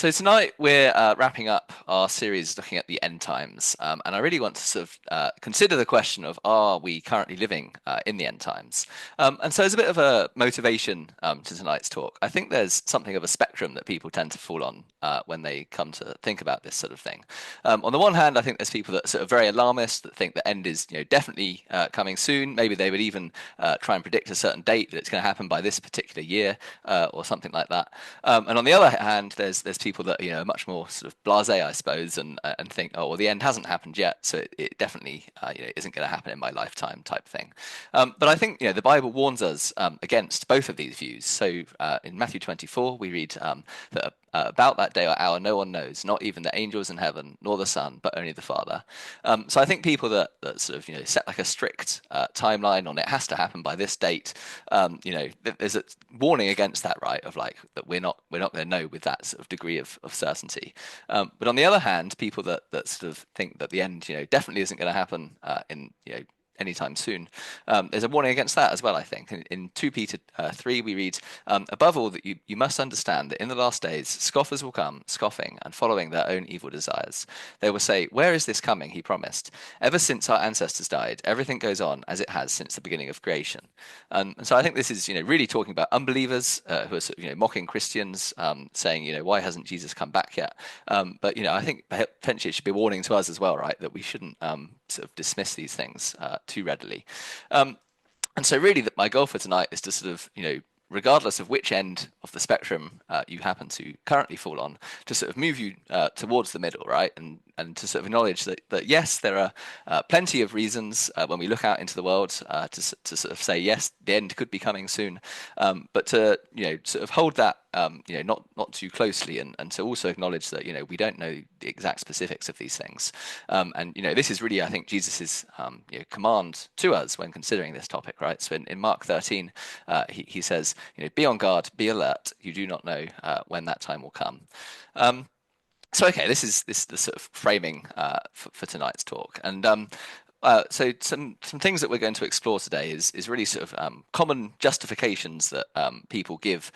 So tonight we're wrapping up our series looking at the end times, and I really want to sort of consider the question of are we currently living in the end times? And so as a bit of a motivation to tonight's talk, I think there's something of a spectrum that people tend to fall on when they come to think about this sort of thing. On the one hand, I think there's people that are sort of very alarmist that think the end is definitely coming soon. Maybe they would even try and predict a certain date that it's going to happen by this particular year or something like that. And on the other hand, there's people that are much more sort of blasé, I suppose, and think, oh well, the end hasn't happened yet, so it definitely isn't going to happen in my lifetime type thing. But I think the Bible warns us against both of these views. So in Matthew 24, we read that about that day or hour no one knows, not even the angels in heaven, nor the Son, but only the Father. So I think people that sort of set like a strict timeline on it has to happen by this date. There's a warning against that, right? Of like that we're not going to know with that sort of degree of certainty. But on the other hand, people that sort of think that the end definitely isn't going to happen in anytime soon. There's a warning against that as well, I think. In 2 Peter 3, we read, above all, that you must understand that in the last days, scoffers will come, scoffing and following their own evil desires. They will say, where is this coming, he promised? Ever since our ancestors died, everything goes on as it has since the beginning of creation. And so I think this is, really talking about unbelievers who are sort of, mocking Christians, saying, why hasn't Jesus come back yet? But, I think potentially it should be a warning to us as well, right, that we shouldn't sort of dismiss these things too readily. And so really my goal for tonight is to sort of, regardless of which end of the spectrum you happen to currently fall on, to sort of move you towards the middle, right? And to sort of acknowledge that yes, there are plenty of reasons when we look out into the world to sort of say, yes, the end could be coming soon. But to, sort of hold that, not too closely and to also acknowledge that, we don't know the exact specifics of these things. And, this is really, I think, Jesus's command to us when considering this topic, right? So in Mark 13, he says, be on guard, be alert. You do not know when that time will come. So okay, this is the sort of framing for tonight's talk, and so some things that we're going to explore today is really sort of common justifications that people give,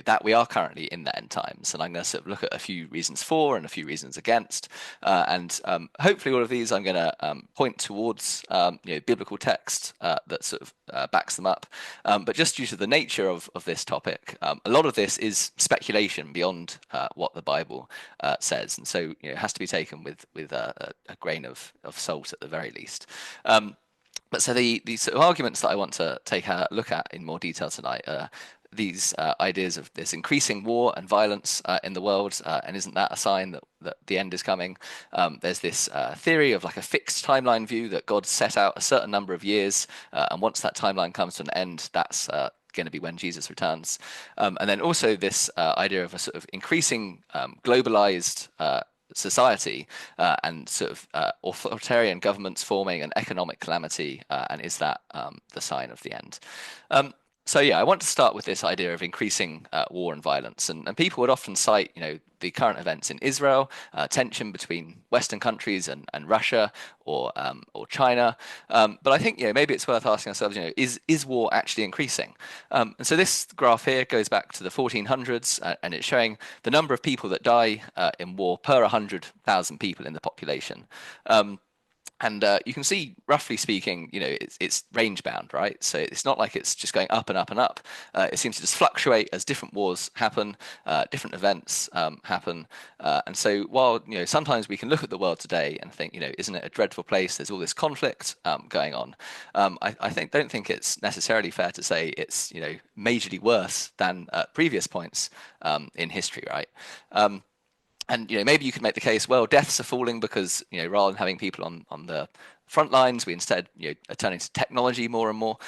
that we are currently in the end times, and I'm going to sort of look at a few reasons for and a few reasons against, and hopefully all of these I'm going to point towards biblical text that sort of backs them up. But just due to the nature of this topic, a lot of this is speculation beyond what the Bible says, and so it has to be taken with a grain of salt at the very least. But so the sort of arguments that I want to take a look at in more detail tonight are these ideas of this increasing war and violence in the world, and isn't that a sign that the end is coming? There's this theory of like a fixed timeline view that God set out a certain number of years, and once that timeline comes to an end, that's going to be when Jesus returns. And then also this idea of a sort of increasing globalized society and sort of authoritarian governments forming an economic calamity, and is that the sign of the end? So yeah, I want to start with this idea of increasing war and violence, and people would often cite, the current events in Israel, tension between Western countries and Russia or China. But I think maybe it's worth asking ourselves, is war actually increasing? And so this graph here goes back to the 1400s, and it's showing the number of people that die in war per 100,000 people in the population. And you can see, roughly speaking, it's range bound, right? So it's not like it's just going up and up and up. It seems to just fluctuate as different wars happen, different events happen. And so while, sometimes we can look at the world today and think, isn't it a dreadful place? There's all this conflict going on. Don't think it's necessarily fair to say it's, majorly worse than previous points in history, right? And maybe you could make the case, well, deaths are falling because rather than having people on the front lines, we instead are turning to technology more and more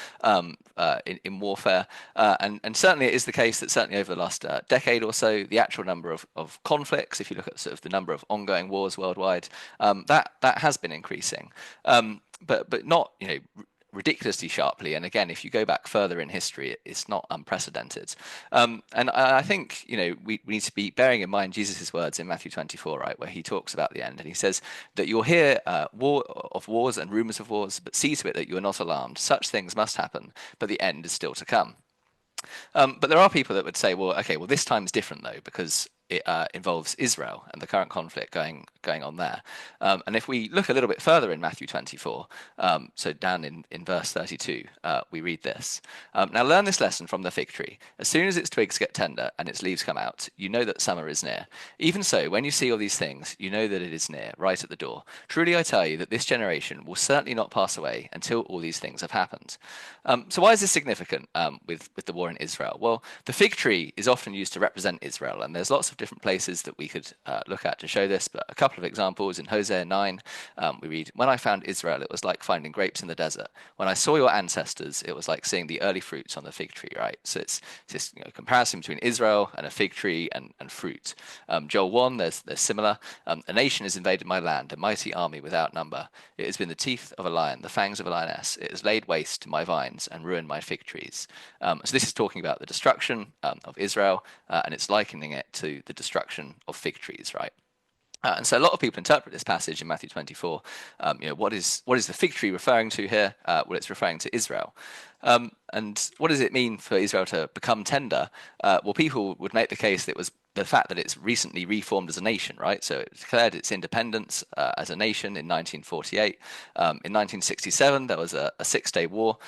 in warfare. And certainly it is the case that certainly over the last decade or so, the actual number of conflicts, if you look at sort of the number of ongoing wars worldwide, that has been increasing, but not ridiculously sharply. And again, if you go back further in history, it's not unprecedented. And I think we need to be bearing in mind Jesus's words in Matthew 24, right, where he talks about the end, and he says that you'll hear wars and rumors of wars, but see to it that you are not alarmed. Such things must happen, but the end is still to come. But there are people that would say, well, okay, well, this time is different though, because it involves Israel and the current conflict going on there. And if we look a little bit further in Matthew 24, so down in verse 32, we read this. Now learn this lesson from the fig tree. As soon as its twigs get tender and its leaves come out, you know that summer is near. Even so, when you see all these things, you know that it is near, right at the door. Truly I tell you that this generation will certainly not pass away until all these things have happened. So why is this significant with the war in Israel? Well, the fig tree is often used to represent Israel, and there's lots of different places that we could look at to show this, but a couple of examples in Hosea 9, we read, when I found Israel, it was like finding grapes in the desert. When I saw your ancestors, it was like seeing the early fruits on the fig tree, right? So it's this comparison between Israel and a fig tree and fruit. Joel 1, there's similar. A nation has invaded my land, a mighty army without number. It has been the teeth of a lion, the fangs of a lioness. It has laid waste my vines and ruined my fig trees. So this is talking about the destruction of Israel, and it's likening it to the destruction of fig trees, right? And so a lot of people interpret this passage in Matthew 24. What is the fig tree referring to here? Well, it's referring to Israel. And what does it mean for Israel to become tender? Well, people would make the case that it was the fact that it's recently reformed as a nation, right? So it declared its independence as a nation in 1948. In 1967, there was a six-day war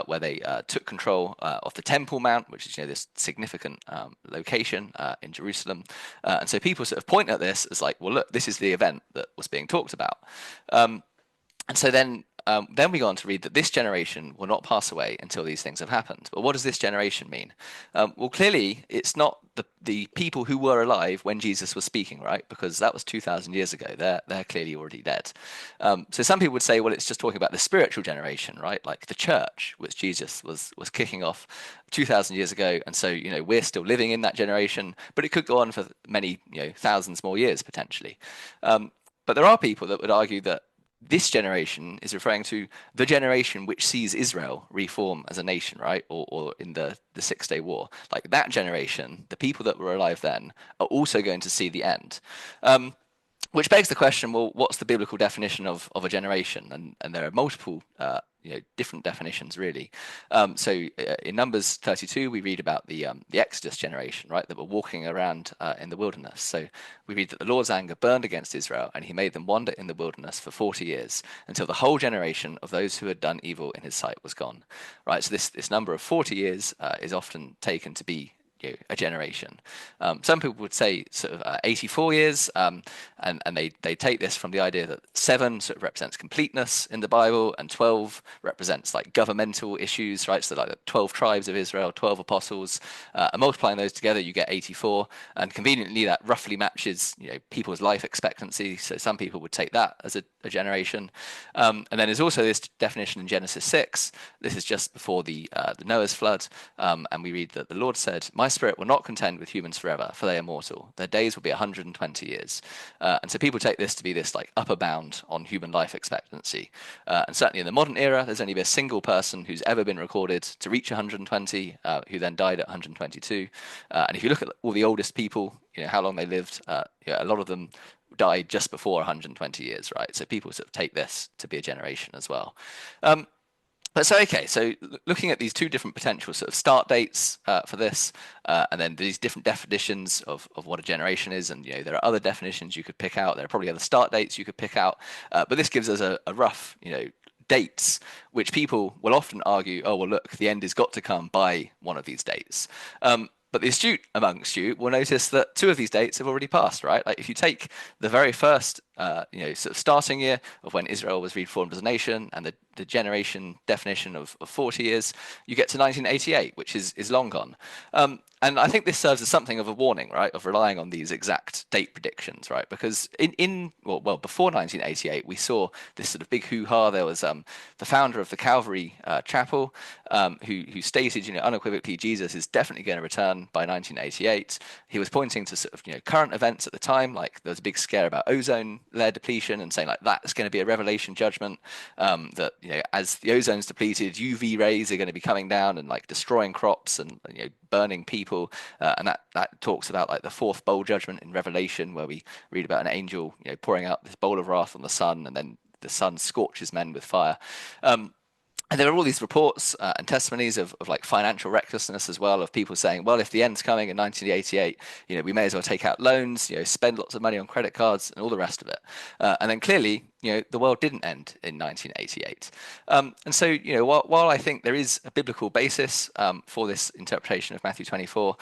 where they took control of the Temple Mount, which is this significant location in Jerusalem. And so people sort of point at this as like, well, look, this is the event that was being talked about. And so then we go on to read that this generation will not pass away until these things have happened. But what does this generation mean? Well, clearly, it's not the people who were alive when Jesus was speaking, right? Because that was 2,000 years ago. They're clearly already dead. So some people would say, well, it's just talking about the spiritual generation, right? Like the church, which Jesus was kicking off 2,000 years ago. And so, we're still living in that generation, but it could go on for many, thousands more years potentially. But there are people that would argue that this generation is referring to the generation which sees Israel reform as a nation, right? Or in the Six-Day War. Like that generation, the people that were alive then, are also going to see the end. Which begs the question, well, what's the biblical definition of a generation? And there are multiple different definitions, really. In Numbers 32, we read about the Exodus generation, right, that were walking around in the wilderness. So we read that the Lord's anger burned against Israel, and he made them wander in the wilderness for 40 years, until the whole generation of those who had done evil in his sight was gone. Right, so this number of 40 years is often taken to be a generation. Some people would say sort of 84 years, and they take this from the idea that 7 sort of represents completeness in the Bible, and 12 represents like governmental issues, right? So like the 12 tribes of Israel, 12 apostles, and multiplying those together, you get 84. And conveniently, that roughly matches people's life expectancy. So some people would take that as a generation. And then there's also this definition in Genesis 6. This is just before the Noah's flood, and we read that the Lord said, "My spirit will not contend with humans forever, for they are mortal. Their days will be 120 years." And so people take this to be this like upper bound on human life expectancy. And certainly in the modern era, there's only been a single person who's ever been recorded to reach 120, who then died at 122. And if you look at all the oldest people, how long they lived, a lot of them died just before 120 years, right? So people sort of take this to be a generation as well. So looking at these two different potential sort of start dates for this, and then these different definitions of what a generation is, and there are other definitions you could pick out. There are probably other start dates you could pick out, but this gives us a rough, dates, which people will often argue, oh well, look, the end has got to come by one of these dates. But the astute amongst you will notice that 2 of these dates have already passed, right? Like if you take the very first, sort of starting year of when Israel was reformed as a nation, and the generation definition of 40 years, you get to 1988, which is long gone. And I think this serves as something of a warning, right, of relying on these exact date predictions, right? Because before 1988, we saw this sort of big hoo-ha. There was the founder of the Calvary Chapel, who stated, unequivocally, Jesus is definitely going to return by 1988. He was pointing to sort of current events at the time, like there was a big scare about ozone layer depletion, and saying like that's going to be a revelation judgment, that as the ozone's depleted, UV rays are going to be coming down and like destroying crops and burning people, and that talks about like the 4th bowl judgment in Revelation, where we read about an angel pouring out this bowl of wrath on the sun, and then the sun scorches men with fire. And there are all these reports and testimonies of like financial recklessness as well, of people saying, well, if the end's coming in 1988, we may as well take out loans, spend lots of money on credit cards and all the rest of it. And then clearly, the world didn't end in 1988. And so, while I think there is a biblical basis for this interpretation of Matthew 24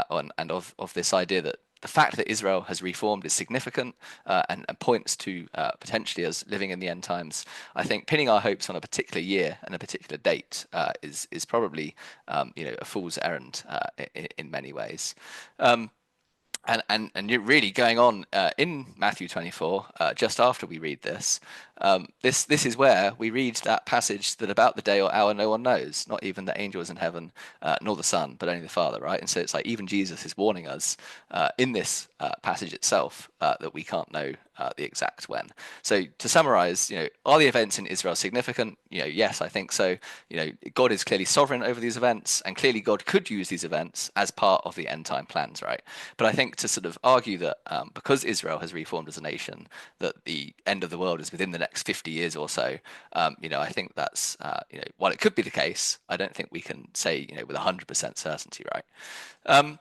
and of this idea that the fact that Israel has reformed is significant and points to potentially us living in the end times. I think pinning our hopes on a particular year and a particular date is probably a fool's errand in many ways. And you're really going on in Matthew 24, just after we read this. This is where we read that passage that about the day or hour no one knows, not even the angels in heaven, nor the Son, but only the Father, right? And so it's like even Jesus is warning us in this passage itself that we can't know the exact when. So to summarize, are the events in Israel significant? Yes, I think so. God is clearly sovereign over these events, and clearly God could use these events as part of the end time plans, right? But I think to sort of argue that because Israel has reformed as a nation, that the end of the world is within the next 50 years or so, I think that's, while it could be the case, I don't think we can say, with 100% certainty, right?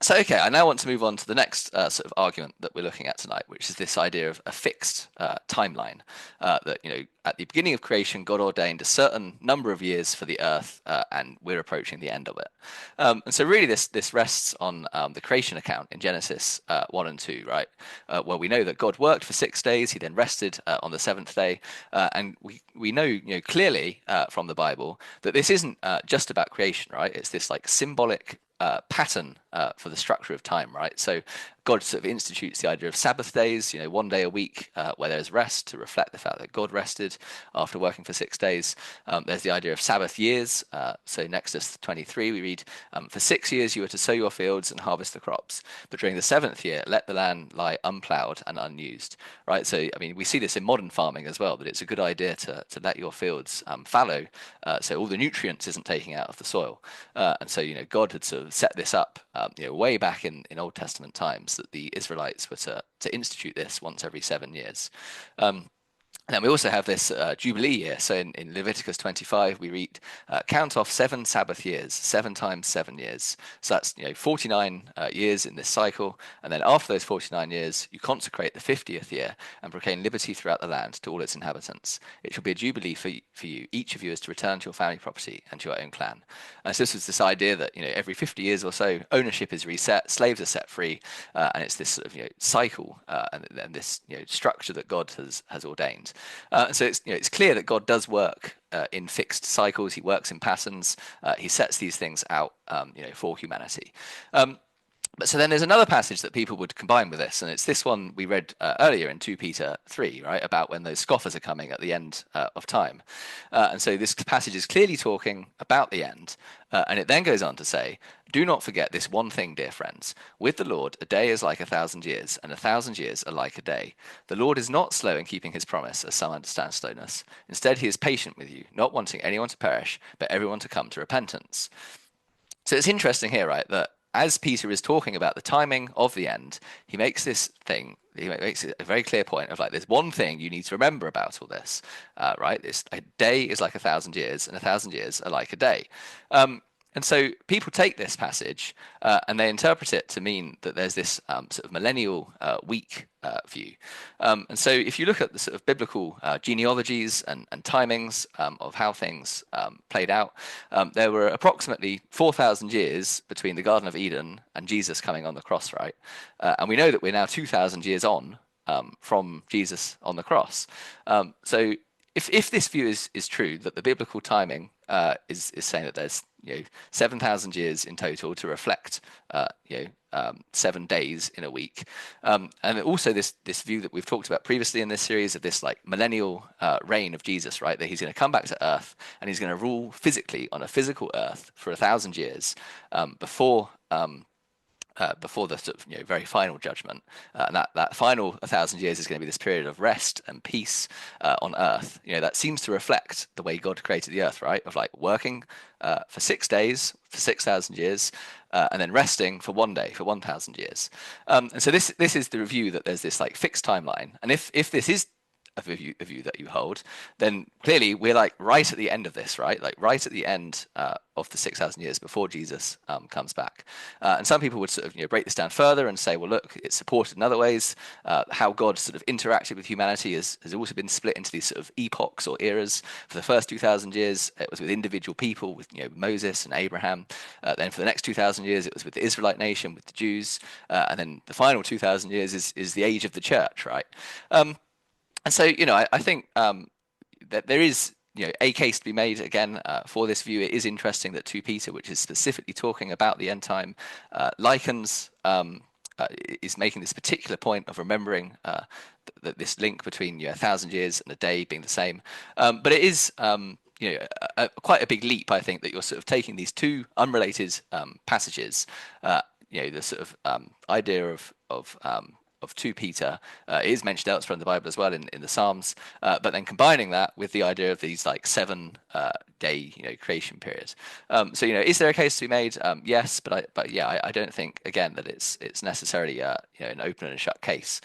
So, okay, I now want to move on to the next sort of argument that we're looking at tonight, which is this idea of a fixed timeline. That, at the beginning of creation, God ordained a certain number of years for the earth, and we're approaching the end of it. And so, really, this rests on the creation account in Genesis 1 and 2, right? Where we know that God worked for 6 days, he then rested on the seventh day. And we know, clearly from the Bible that this isn't just about creation, right? It's this like symbolic pattern for the structure of time, right? So God sort of institutes the idea of Sabbath days, one day a week where there's rest to reflect the fact that God rested after working for 6 days. There's the idea of Sabbath years. So in Exodus 23, we read, for 6 years you are to sow your fields and harvest the crops, but during the seventh year, let the land lie unplowed and unused, right? So, I mean, we see this in modern farming as well, but it's a good idea to let your fields fallow so all the nutrients isn't taking out of the soil. And so, God had sort of set this up, way back in Old Testament times, that the Israelites were to institute this once every 7 years. And then we also have this Jubilee year. So in Leviticus 25, we read, count off 7 Sabbath years, 7 times 7 years. So that's 49 years in this cycle. And then after those 49 years, you consecrate the 50th year and proclaim liberty throughout the land to all its inhabitants. It shall be a Jubilee for you. Each of you is to return to your family property and to your own clan. And so this was this idea that every 50 years or so, ownership is reset, slaves are set free, and it's this sort of cycle and this structure that God has ordained. So it's clear that God does work in fixed cycles. He works in patterns. He sets these things out, for humanity. But so then there's another passage that people would combine with this, and it's this one we read earlier in 2 Peter 3, right, about when those scoffers are coming at the end of time. And so this passage is clearly talking about the end, and it then goes on to say, do not forget this one thing, dear friends. With the Lord, a day is like 1,000 years, and 1,000 years are like a day. The Lord is not slow in keeping his promise, as some understand slowness. Instead, he is patient with you, not wanting anyone to perish, but everyone to come to repentance. So it's interesting here, right, that as Peter is talking about the timing of the end, he makes this thing, he makes it a very clear point of like, there's one thing you need to remember about all this, right? A day is like 1,000 years, and 1,000 years are like a day. And so people take this passage and they interpret it to mean that there's this sort of millennial week view. And so if you look at the sort of biblical genealogies and timings of how things played out, there were approximately 4,000 years between the Garden of Eden and Jesus coming on the cross, right? And we know that we're now 2,000 years on from Jesus on the cross. So if this view is true, that the biblical timing is saying that there's 7,000 years in total to reflect 7 days in a week, and also this view that we've talked about previously in this series of this like millennial reign of Jesus, right? That he's going to come back to Earth and he's going to rule physically on a physical Earth for 1,000 years before the sort of very final judgment, and that final 1,000 years is going to be this period of rest and peace on Earth. That seems to reflect the way God created the Earth, right? Of like working for 6 days for 6,000 years, and then resting for 1 day for 1,000 years. And so this is the review that there's this like fixed timeline, and if this is of a view that you hold, then clearly we're like right at the end of this, right? Like right at the end of the 6,000 years before Jesus comes back. And some people would sort of break this down further and say, well, look, it's supported in other ways. How God sort of interacted with humanity has also been split into these sort of epochs or eras. For the first 2,000 years, it was with individual people, with Moses and Abraham. Then for the next 2,000 years, it was with the Israelite nation, with the Jews. And then the final 2,000 years is the age of the church, right? And so, I think that there is, a case to be made again for this view. It is interesting that 2 Peter, which is specifically talking about the end time, likens is making this particular point of remembering that this link between 1,000 years and a day being the same. But it is quite a big leap, I think, that you're sort of taking these 2 unrelated passages. The sort of idea of 2 Peter is mentioned elsewhere in the Bible as well in the Psalms, but then combining that with the idea of these like 7-day creation periods. So is there a case to be made? Yes, but yeah, I don't think again that it's necessarily an open and shut case.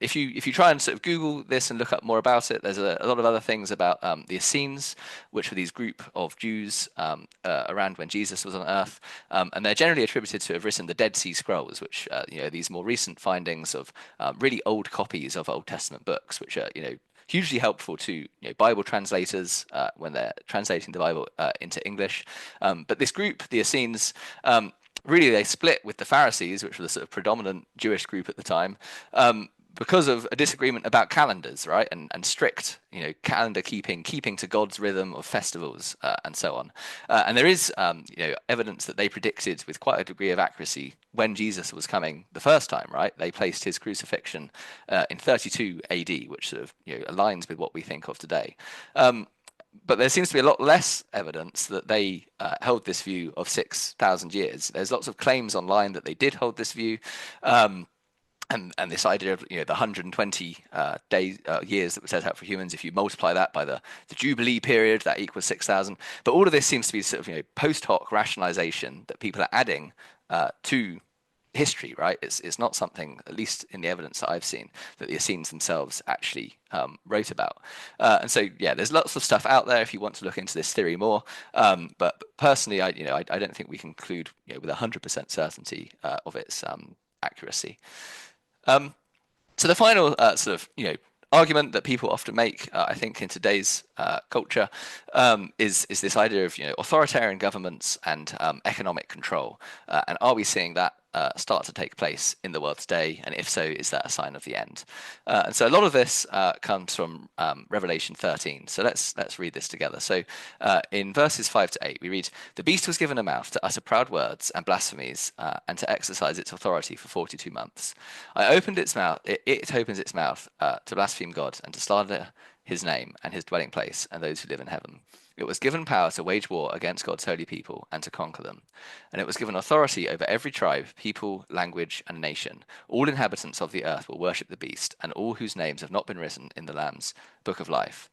If you try and sort of Google this and look up more about it, there's a lot of other things about the Essenes, which were these group of Jews around when Jesus was on earth, and they're generally attributed to have written the Dead Sea Scrolls, which these more recent findings of really old copies of Old Testament books, which are hugely helpful to Bible translators when they're translating the Bible into English. But this group, the Essenes, really they split with the Pharisees, which were the sort of predominant Jewish group at the time. Because of a disagreement about calendars, right, and strict, calendar keeping to God's rhythm of festivals and so on. And there is, evidence that they predicted with quite a degree of accuracy when Jesus was coming the first time, right? They placed his crucifixion in 32 AD, which sort of aligns with what we think of today. But there seems to be a lot less evidence that they held this view of 6,000 years. There's lots of claims online that they did hold this view. And this idea of the 120 years that were set out for humans, if you multiply that by the Jubilee period, that equals 6,000. But all of this seems to be sort of post hoc rationalization that people are adding to history, right? It's not something, at least in the evidence that I've seen, that the Essenes themselves actually wrote about. And so, yeah, there's lots of stuff out there if you want to look into this theory more. But personally, I don't think we can conclude with 100% certainty of its accuracy. So the final sort of argument that people often make, I think, in today's culture, is this idea of authoritarian governments and economic control, and are we seeing that start to take place in the world today? And if so, is that a sign of the end? And so a lot of this comes from Revelation 13. So let's read this together. So in verses 5 to 8, we read, "The beast was given a mouth to utter proud words and blasphemies, and to exercise its authority for 42 months. It opens its mouth to blaspheme God and to slander his name and his dwelling place and those who live in heaven. It was given power to wage war against God's holy people and to conquer them. And it was given authority over every tribe, people, language, and nation. All inhabitants of the earth will worship the beast, and all whose names have not been written in the Lamb's book of life.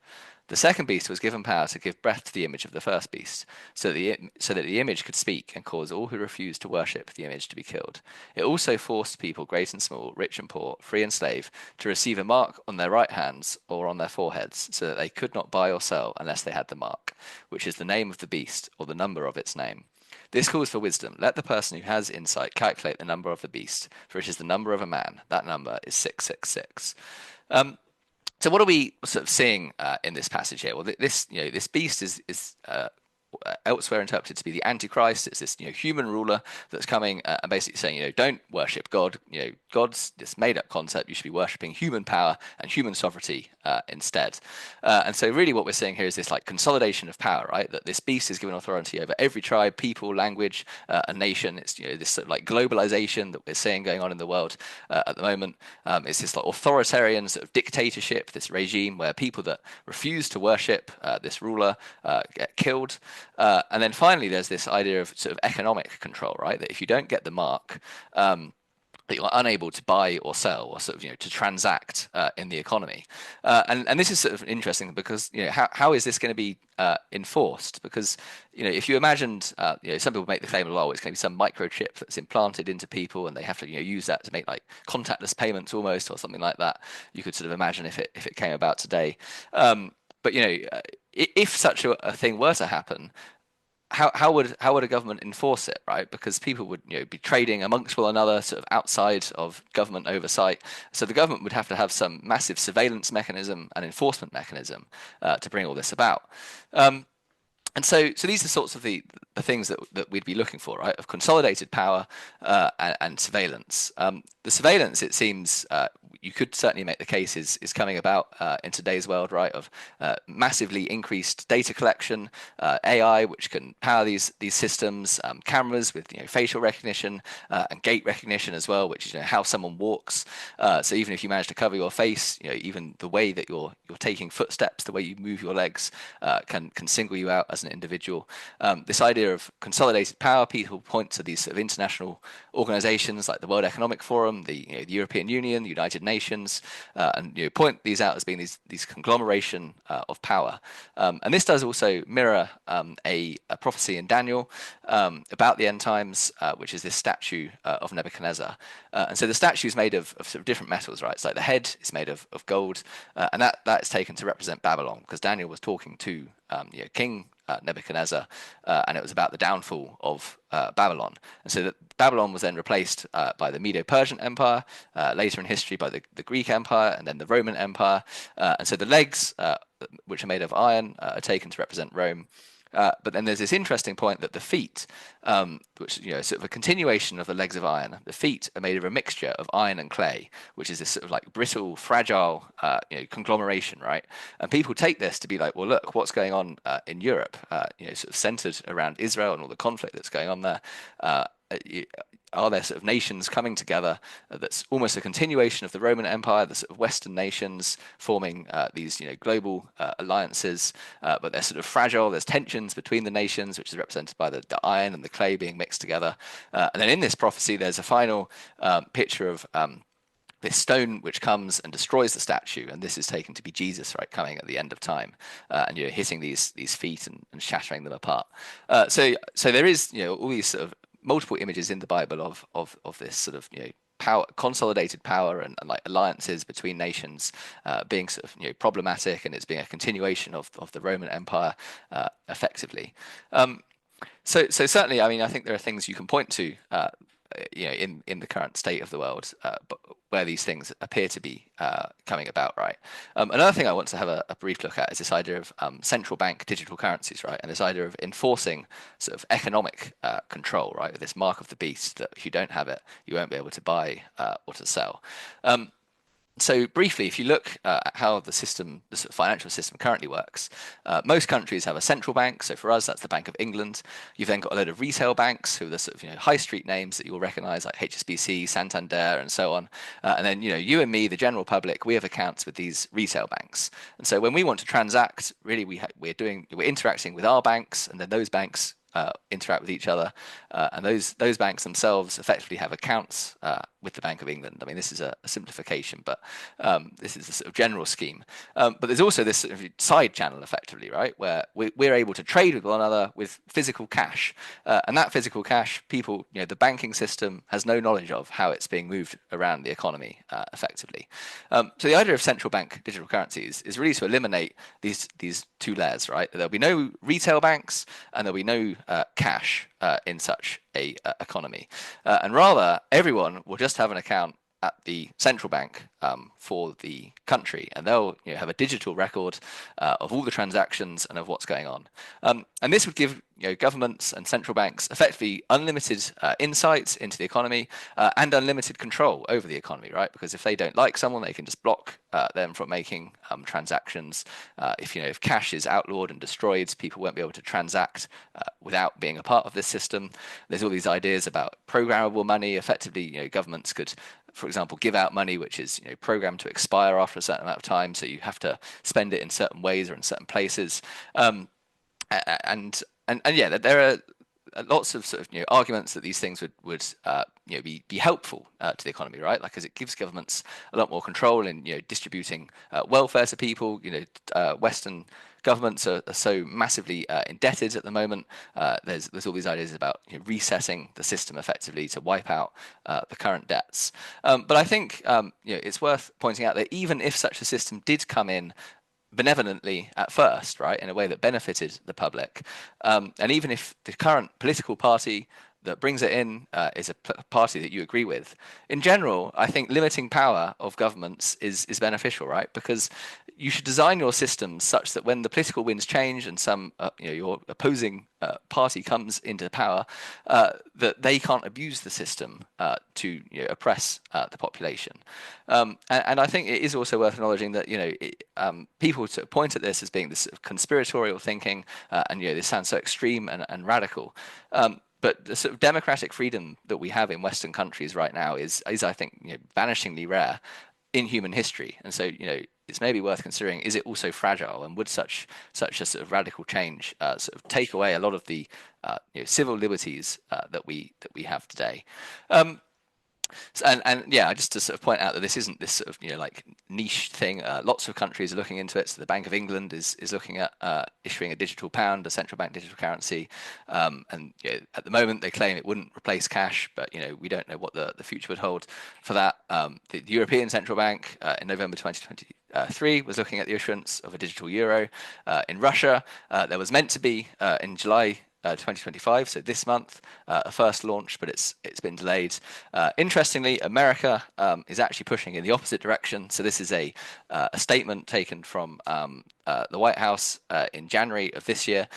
The second beast was given power to give breath to the image of the first beast, so that the image could speak and cause all who refused to worship the image to be killed. It also forced people, great and small, rich and poor, free and slave, to receive a mark on their right hands or on their foreheads, so that they could not buy or sell unless they had the mark, which is the name of the beast or the number of its name. This calls for wisdom. Let the person who has insight calculate the number of the beast, for it is the number of a man. That number is 666." So what are we sort of seeing in this passage here? Well, this beast is elsewhere interpreted to be the Antichrist. It's this human ruler that's coming and basically saying don't worship God. God's this made-up concept. You should be worshipping human power and human sovereignty instead. And so really what we're seeing here is this like consolidation of power, right? That this beast is given authority over every tribe, people, language, and nation. It's this sort of like globalization that we're seeing going on in the world at the moment. It's this like authoritarian sort of dictatorship, this regime where people that refuse to worship this ruler get killed. And then finally, there's this idea of sort of economic control, right? That if you don't get the mark, that you're unable to buy or sell or sort of to transact in the economy. And this is sort of interesting because how is this going to be enforced? Because if you imagined some people make the claim of, oh, it's going to be some microchip that's implanted into people and they have to use that to make like contactless payments almost or something like that. You could sort of imagine if it came about today. But if such a thing were to happen, how would a government enforce it, right? Because people would be trading amongst one another, sort of outside of government oversight. So the government would have to have some massive surveillance mechanism and enforcement mechanism to bring all this about. And so these are sorts of the things that we'd be looking for, right? Of consolidated power and surveillance. The surveillance, it seems, you could certainly make the case is coming about in today's world, right? Of massively increased data collection, AI, which can power these systems, cameras with facial recognition and gait recognition as well, which is how someone walks. So even if you manage to cover your face, even the way that you're taking footsteps, the way you move your legs, can single you out as an individual. This idea of consolidated power, people point to these sort of international organizations like the World Economic Forum, the European Union, the United Nations, and point these out as being these conglomeration of power. And this does also mirror a prophecy in Daniel about the end times, which is this statue of Nebuchadnezzar. And so the statue is made of sort of different metals, right? It's like the head is made of gold, and that is taken to represent Babylon, because Daniel was talking to King Nebuchadnezzar, and it was about the downfall of Babylon. And so that Babylon was then replaced by the Medo-Persian Empire, later in history by the Greek Empire, and then the Roman Empire. And so the legs, which are made of iron, are taken to represent Rome. But then there's this interesting point that the feet, which sort of a continuation of the legs of iron, the feet are made of a mixture of iron and clay, which is this sort of like brittle, fragile, conglomeration, right? And people take this to be like, well, look, what's going on in Europe, sort of centered around Israel and all the conflict that's going on there. Are there sort of nations coming together that's almost a continuation of the Roman Empire, the sort of Western nations forming these global alliances, but they're sort of fragile. There's tensions between the nations, which is represented by the iron and the clay being mixed together. And then in this prophecy, there's a final picture of this stone which comes and destroys the statue, and this is taken to be Jesus, right, coming at the end of time, and hitting these feet and shattering them apart. So there is all these sort of multiple images in the Bible of this sort of power, consolidated power, and like alliances between nations being sort of problematic, and it's being a continuation of the Roman Empire effectively. So certainly, I mean, I think there are things you can point to in the current state of the world, but where these things appear to be coming about, right? Another thing I want to have a brief look at is this idea of central bank digital currencies, right? And this idea of enforcing sort of economic control, right? This mark of the beast that if you don't have it, you won't be able to buy or to sell. So briefly, if you look at how the sort of financial system currently works, most countries have a central bank. So for us, that's the Bank of England. You've then got a load of retail banks who are the sort of high street names that you'll recognise, like HSBC, Santander, and so on. And then you and me, the general public, we have accounts with these retail banks. And so when we want to transact, really we're interacting with our banks, and then those banks interact with each other, and those banks themselves effectively have accounts with the Bank of England. I mean, this is a simplification, but this is the sort of general scheme. But there's also this sort of side channel, effectively, right, where we're able to trade with one another with physical cash, and that physical cash, people, the banking system has no knowledge of how it's being moved around the economy effectively. So the idea of central bank digital currencies is really to eliminate these two layers, right? There'll be no retail banks, and there'll be no cash in such a economy, and rather everyone will just have an account at the central bank for the country, and they'll have a digital record of all the transactions and of what's going on. And this would give governments and central banks effectively unlimited insights into the economy and unlimited control over the economy, right? Because if they don't like someone, they can just block them from making transactions. If cash is outlawed and destroyed, people won't be able to transact without being a part of this system. There's all these ideas about programmable money. Effectively, governments could, for example, give out money which is programmed to expire after a certain amount of time, so you have to spend it in certain ways or in certain places. And yeah, there are lots of sort of arguments that these things would be helpful to the economy, right? Like, as it gives governments a lot more control in distributing welfare to people. Western governments are so massively indebted at the moment. There's all these ideas about resetting the system effectively to wipe out the current debts. But I think it's worth pointing out that even if such a system did come in benevolently at first, right, in a way that benefited the public. And even if the current political party that brings it in is a party that you agree with, in general, I think limiting power of governments is beneficial, right? Because you should design your systems such that when the political winds change and some your opposing party comes into power, that they can't abuse the system to oppress the population. And I think it is also worth acknowledging that people sort of point at this as being this sort of conspiratorial thinking, and this sounds so extreme and radical. But the sort of democratic freedom that we have in Western countries right now is I think, vanishingly rare in human history. And so, it's maybe worth considering: is it also fragile, and would such a sort of radical change sort of take away a lot of the civil liberties that we have today? And yeah, just to sort of point out that this isn't this sort of like niche thing. Lots of countries are looking into it. So the Bank of England is looking at issuing a digital pound, a central bank digital currency. And at the moment they claim it wouldn't replace cash, but we don't know what the future would hold for that. The European Central Bank in November 2023 was looking at the issuance of a digital euro. In Russia, there was meant to be in July 2025, so this month, a first launch, but it's been delayed. Interestingly, America is actually pushing in the opposite direction. So this is a statement taken from the White House in January of this year,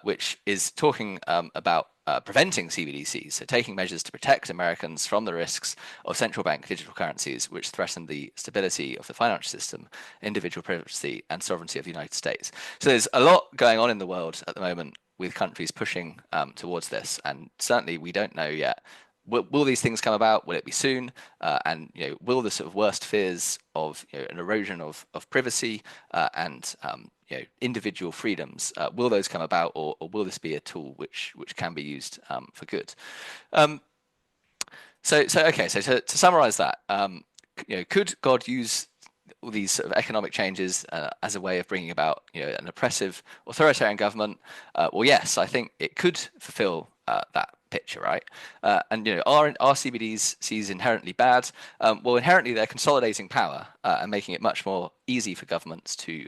which is talking about preventing CBDCs, so taking measures to protect Americans from the risks of central bank digital currencies, which threaten the stability of the financial system, individual privacy, and sovereignty of the United States. So there's a lot going on in the world at the moment with countries pushing towards this, and certainly we don't know yet. Will these things come about? Will it be soon? And will the sort of worst fears of an erosion of privacy and individual freedoms, will those come about, or will this be a tool which can be used for good? So to summarize that, could God use all these sort of economic changes as a way of bringing about an oppressive authoritarian government? Well, yes, I think it could fulfill that picture, right? And are CBDCs inherently bad? Well, inherently they're consolidating power and making it much more easy for governments to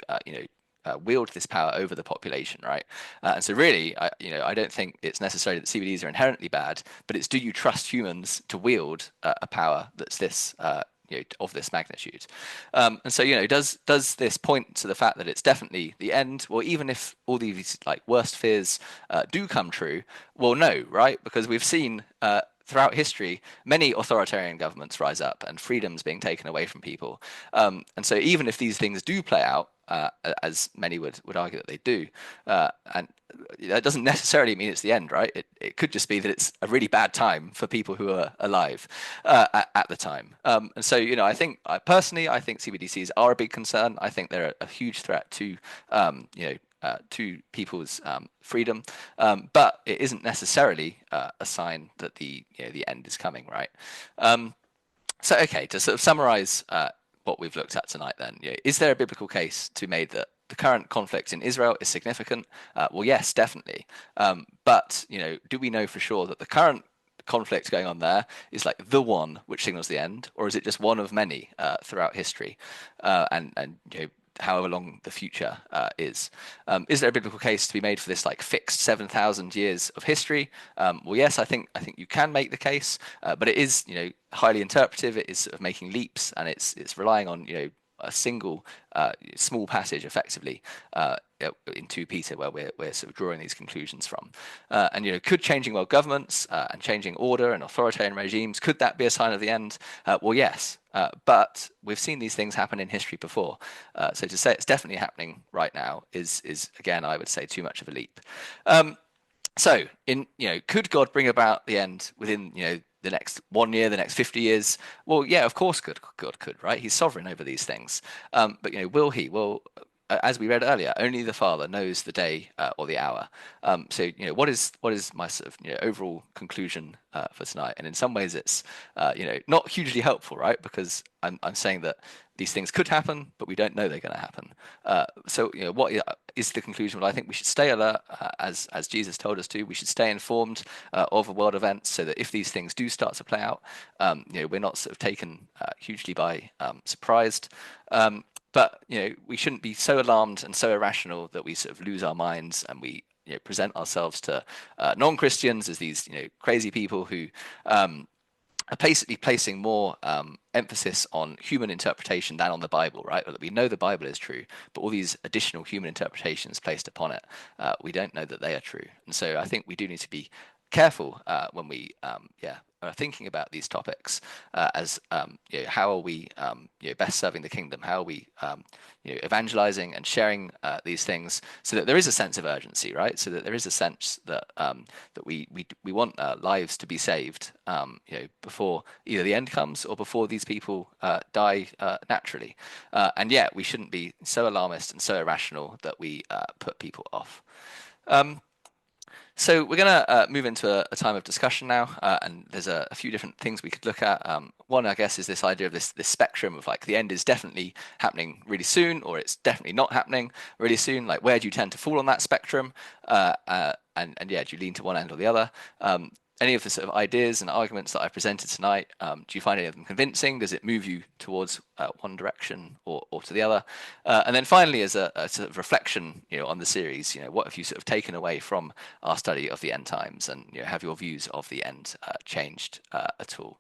wield this power over the population, right? And so really, I don't think it's necessarily that CBDs are inherently bad, but it's, do you trust humans to wield a power that's this of this magnitude? And so does this point to the fact that it's definitely the end? Well, even if all these like worst fears do come true, well, no, right? Because we've seen throughout history many authoritarian governments rise up and freedoms being taken away from people. And so even if these things do play out, as many would argue that they do, and that doesn't necessarily mean it's the end, right? It could just be that it's a really bad time for people who are alive at the time. And so I think personally, I think CBDCs are a big concern. I think they're a huge threat to to people's freedom, but it isn't necessarily a sign that the end is coming, right? So okay, to sort of summarize what we've looked at tonight, then, is there a biblical case to be made that the current conflict in Israel is significant? Well, yes, definitely. But do we know for sure that the current conflict going on there is like the one which signals the end, or is it just one of many throughout history? And however long the future is there a biblical case to be made for this like fixed 7,000 years of history? Well, yes, I think you can make the case, but it is highly interpretive. It is sort of making leaps, and it's relying on a single small passage effectively in 2 Peter, where we're sort of drawing these conclusions from. And could changing world governments and changing order and authoritarian regimes, could that be a sign of the end? Well, yes, but we've seen these things happen in history before. So to say it's definitely happening right now is again, I would say, too much of a leap. So could God bring about the end within the next 1 year, the next 50 years? Well, yeah, of course God could, right? He's sovereign over these things. But will he? Well, as we read earlier, only the Father knows the day or the hour. So, what is my sort of overall conclusion for tonight? And in some ways, it's not hugely helpful, right? Because I'm saying that these things could happen, but we don't know they're going to happen. So, what is the conclusion? Well, I think we should stay alert, as Jesus told us to. We should stay informed of world events, so that if these things do start to play out, we're not sort of taken hugely by surprised. But we shouldn't be so alarmed and so irrational that we sort of lose our minds and we present ourselves to non-Christians as these crazy people who are basically placing more emphasis on human interpretation than on the Bible, right? That we know the Bible is true, but all these additional human interpretations placed upon it, we don't know that they are true. And so I think we do need to be careful when we are thinking about these topics as how are we best serving the kingdom? How are we evangelizing and sharing these things so that there is a sense of urgency, right? So that there is a sense that that we want lives to be saved, before either the end comes or before these people die naturally. And yet we shouldn't be so alarmist and so irrational that we put people off. So we're going to move into a time of discussion now, and there's a few different things we could look at. One, I guess, is this idea of this spectrum of like the end is definitely happening really soon, or it's definitely not happening really soon. Like, where do you tend to fall on that spectrum? And yeah, do you lean to one end or the other? Any of the sort of ideas and arguments that I presented tonight, do you find any of them convincing? Does it move you towards one direction or to the other? And then finally, as a sort of reflection, on the series, what have you sort of taken away from our study of the end times, and have your views of the end changed at all?